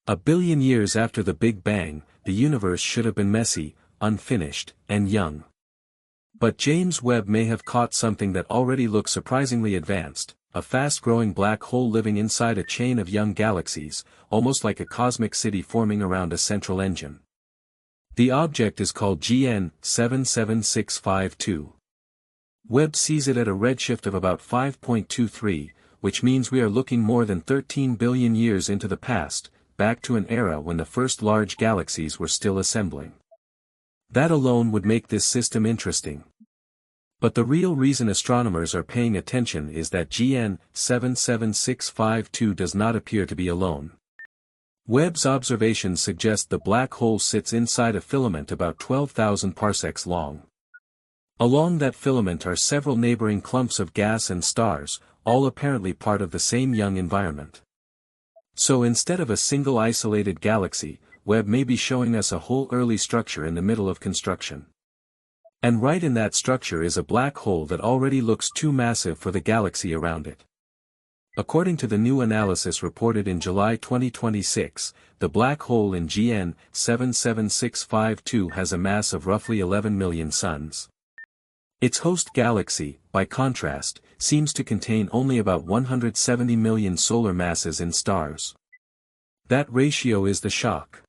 A billion years after the Big Bang, the universe should have been messy, unfinished, and young. But James Webb may have caught something that already looks surprisingly advanced, a fast-growing black hole living inside a chain of young galaxies, almost like a cosmic city forming around a central engine. The object is called GN 77652. Webb sees it at a redshift of about 5.23, which means we are looking more than 13 billion years into the past, back to an era when the first large galaxies were still assembling. That alone would make this system interesting. But the real reason astronomers are paying attention is that GN 77652 does not appear to be alone. Webb's observations suggest the black hole sits inside a filament about 12,000 parsecs long. Along that filament are several neighboring clumps of gas and stars, all apparently part of the same young environment. So instead of a single isolated galaxy, Webb may be showing us a whole early structure in the middle of construction. And right in that structure is a black hole that already looks too massive for the galaxy around it. According to the new analysis reported in July 2026, the black hole in GN 77652 has a mass of roughly 11 million suns. Its host galaxy, by contrast, seems to contain only about 170 million solar masses in stars. That ratio is the shock.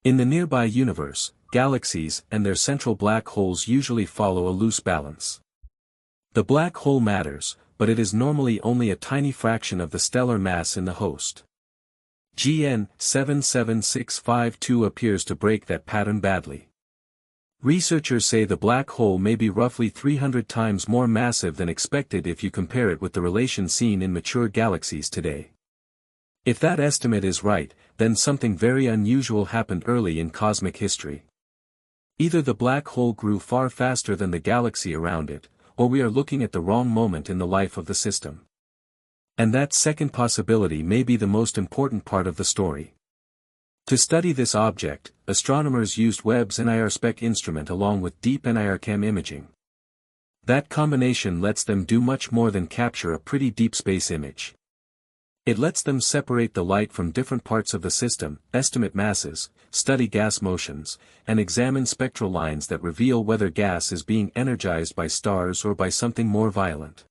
In the nearby universe, galaxies and their central black holes usually follow a loose balance. The black hole matters, but it is normally only a tiny fraction of the stellar mass in the host. GN 77652 appears to break that pattern badly. Researchers say the black hole may be roughly 300 times more massive than expected if you compare it with the relation seen in mature galaxies today. If that estimate is right, then something very unusual happened early in cosmic history. Either the black hole grew far faster than the galaxy around it, or we are looking at the wrong moment in the life of the system. And that second possibility may be the most important part of the story. To study this object, astronomers used Webb's NIRSpec instrument along with deep NIRCam imaging. That combination lets them do much more than capture a pretty deep space image. It lets them separate the light from different parts of the system, estimate masses, study gas motions, and examine spectral lines that reveal whether gas is being energized by stars or by something more violent.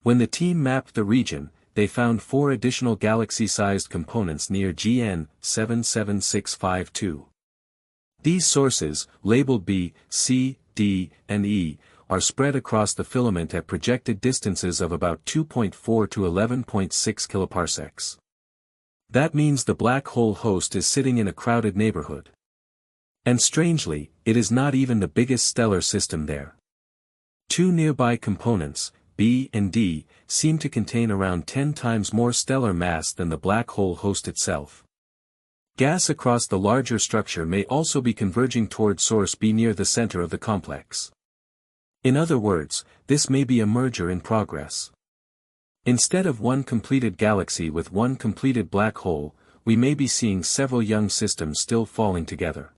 When the team mapped the region, they found 4 additional galaxy-sized components near GN 77652. These sources, labeled B, C, D, and E, are spread across the filament at projected distances of about 2.4 to 11.6 kiloparsecs. That means the black hole host is sitting in a crowded neighborhood. And strangely, it is not even the biggest stellar system there. 2 nearby components, B and D, seem to contain around 10 times more stellar mass than the black hole host itself. Gas across the larger structure may also be converging toward source B near the center of the complex. In other words, this may be a merger in progress. Instead of one completed galaxy with one completed black hole, we may be seeing several young systems still falling together.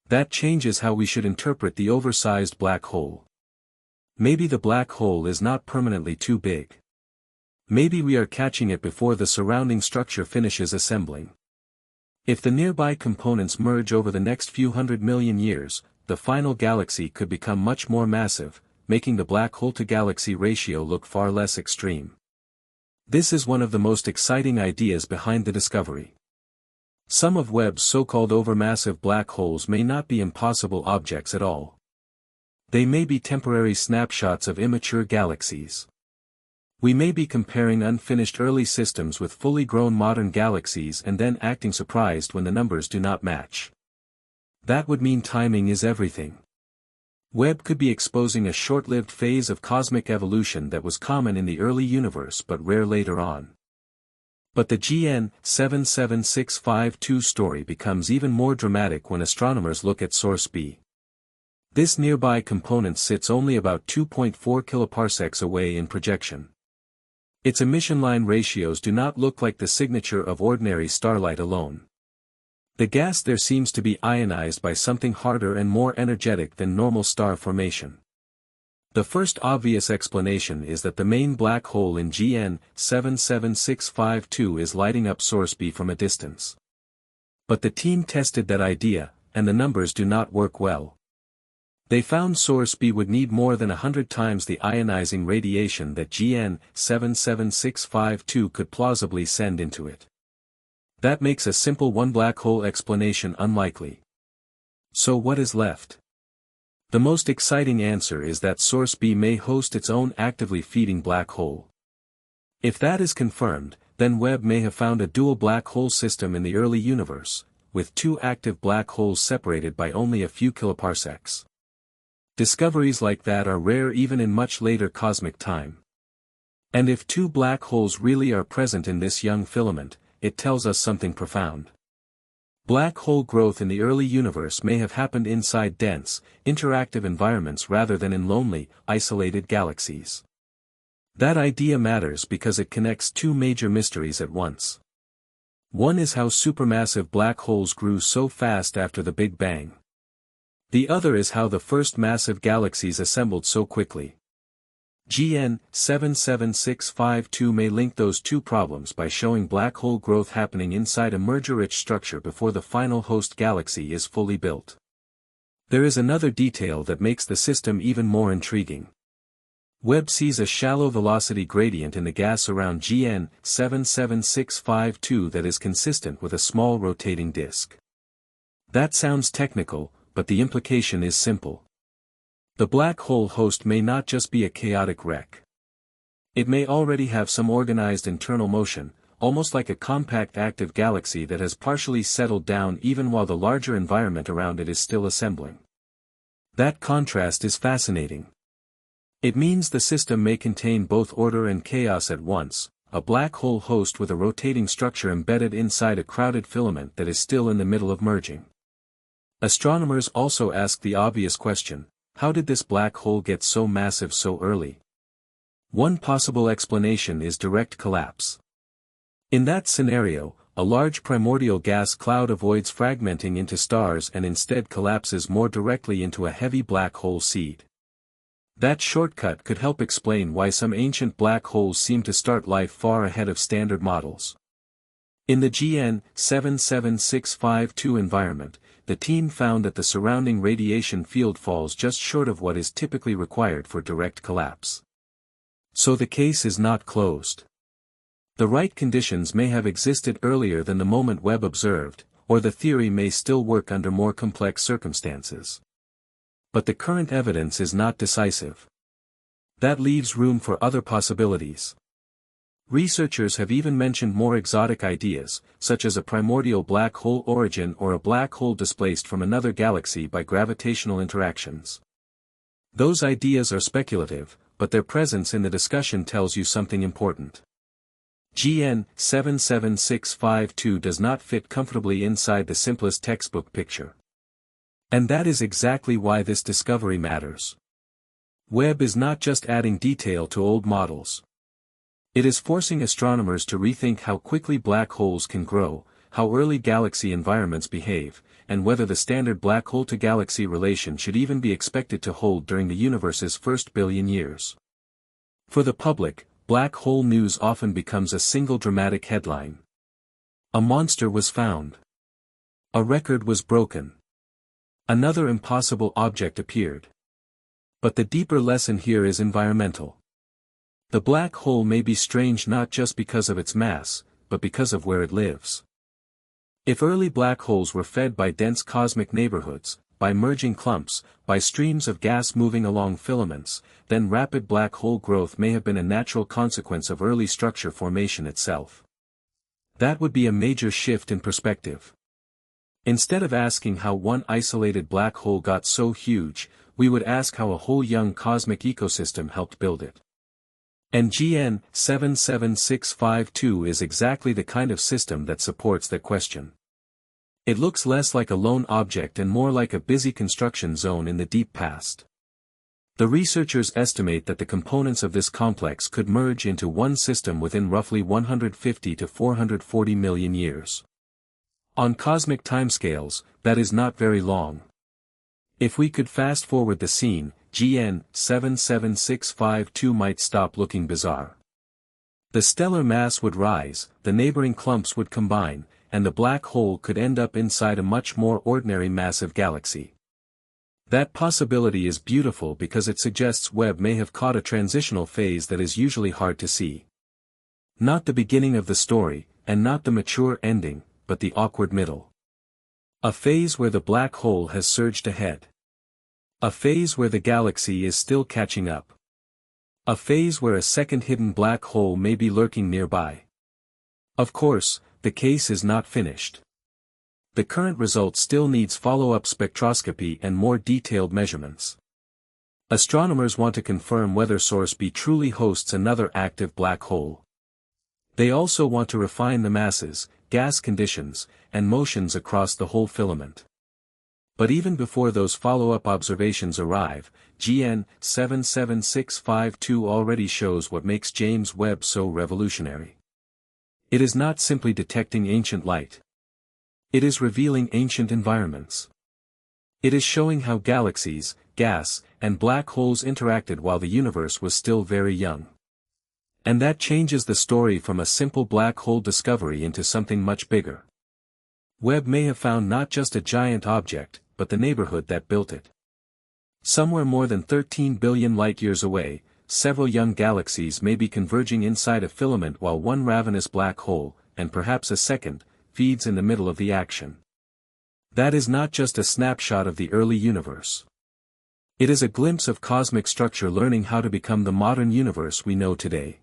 That changes how we should interpret the oversized black hole. Maybe the black hole is not permanently too big. Maybe we are catching it before the surrounding structure finishes assembling. If the nearby components merge over the next few 100 million years, the final galaxy could become much more massive, making the black hole-to-galaxy ratio look far less extreme. This is one of the most exciting ideas behind the discovery. Some of Webb's so-called overmassive black holes may not be impossible objects at all. They may be temporary snapshots of immature galaxies. We may be comparing unfinished early systems with fully grown modern galaxies and then acting surprised when the numbers do not match. That would mean timing is everything. Webb could be exposing a short-lived phase of cosmic evolution that was common in the early universe but rare later on. But the GN 77652 story becomes even more dramatic when astronomers look at source B. This nearby component sits only about 2.4 kiloparsecs away in projection. Its emission line ratios do not look like the signature of ordinary starlight alone. The gas there seems to be ionized by something harder and more energetic than normal star formation. The first obvious explanation is that the main black hole in GN 77652 is lighting up source B from a distance. But the team tested that idea, and the numbers do not work well. They found source B would need more than 100 times the ionizing radiation that GN 77652 could plausibly send into it. That makes a simple one black hole explanation unlikely. So what is left? The most exciting answer is that source B may host its own actively feeding black hole. If that is confirmed, then Webb may have found a dual black hole system in the early universe, with two active black holes separated by only a few kiloparsecs. Discoveries like that are rare even in much later cosmic time. And if two black holes really are present in this young filament, it tells us something profound. Black hole growth in the early universe may have happened inside dense, interactive environments rather than in lonely, isolated galaxies. That idea matters because it connects two major mysteries at once. One is how supermassive black holes grew so fast after the Big Bang. The other is how the first massive galaxies assembled so quickly. GN 77652 may link those two problems by showing black hole growth happening inside a merger-rich structure before the final host galaxy is fully built. There is another detail that makes the system even more intriguing. Webb sees a shallow velocity gradient in the gas around GN 77652 that is consistent with a small rotating disk. That sounds technical, but the implication is simple. The black hole host may not just be a chaotic wreck. It may already have some organized internal motion, almost like a compact active galaxy that has partially settled down even while the larger environment around it is still assembling. That contrast is fascinating. It means the system may contain both order and chaos at once, a black hole host with a rotating structure embedded inside a crowded filament that is still in the middle of merging. Astronomers also ask the obvious question: how did this black hole get so massive so early? One possible explanation is direct collapse. In that scenario, a large primordial gas cloud avoids fragmenting into stars and instead collapses more directly into a heavy black hole seed. That shortcut could help explain why some ancient black holes seem to start life far ahead of standard models. In the GN 77652 environment, the team found that the surrounding radiation field falls just short of what is typically required for direct collapse. So the case is not closed. The right conditions may have existed earlier than the moment Webb observed, or the theory may still work under more complex circumstances. But the current evidence is not decisive. That leaves room for other possibilities. Researchers have even mentioned more exotic ideas, such as a primordial black hole origin or a black hole displaced from another galaxy by gravitational interactions. Those ideas are speculative, but their presence in the discussion tells you something important. GN 77652 does not fit comfortably inside the simplest textbook picture. And that is exactly why this discovery matters. Webb is not just adding detail to old models. It is forcing astronomers to rethink how quickly black holes can grow, how early galaxy environments behave, and whether the standard black hole-to-galaxy relation should even be expected to hold during the universe's first billion years. For the public, black hole news often becomes a single dramatic headline. A monster was found. A record was broken. Another impossible object appeared. But the deeper lesson here is environmental. The black hole may be strange not just because of its mass, but because of where it lives. If early black holes were fed by dense cosmic neighborhoods, by merging clumps, by streams of gas moving along filaments, then rapid black hole growth may have been a natural consequence of early structure formation itself. That would be a major shift in perspective. Instead of asking how one isolated black hole got so huge, we would ask how a whole young cosmic ecosystem helped build it. And GN 77652 is exactly the kind of system that supports that question. It looks less like a lone object and more like a busy construction zone in the deep past. The researchers estimate that the components of this complex could merge into one system within roughly 150 to 440 million years. On cosmic timescales, that is not very long. If we could fast-forward the scene, GN 77652 might stop looking bizarre. The stellar mass would rise, the neighboring clumps would combine, and the black hole could end up inside a much more ordinary massive galaxy. That possibility is beautiful because it suggests Webb may have caught a transitional phase that is usually hard to see. Not the beginning of the story, and not the mature ending, but the awkward middle. A phase where the black hole has surged ahead. A phase where the galaxy is still catching up. A phase where a second hidden black hole may be lurking nearby. Of course, the case is not finished. The current result still needs follow-up spectroscopy and more detailed measurements. Astronomers want to confirm whether Source B truly hosts another active black hole. They also want to refine the masses, gas conditions, and motions across the whole filament. But even before those follow-up observations arrive, GN 77652 already shows what makes James Webb so revolutionary. It is not simply detecting ancient light. It is revealing ancient environments. It is showing how galaxies, gas, and black holes interacted while the universe was still very young. And that changes the story from a simple black hole discovery into something much bigger. Webb may have found not just a giant object, but the neighborhood that built it. Somewhere more than 13 billion light-years away, several young galaxies may be converging inside a filament while one ravenous black hole, and perhaps a second, feeds in the middle of the action. That is not just a snapshot of the early universe. It is a glimpse of cosmic structure learning how to become the modern universe we know today.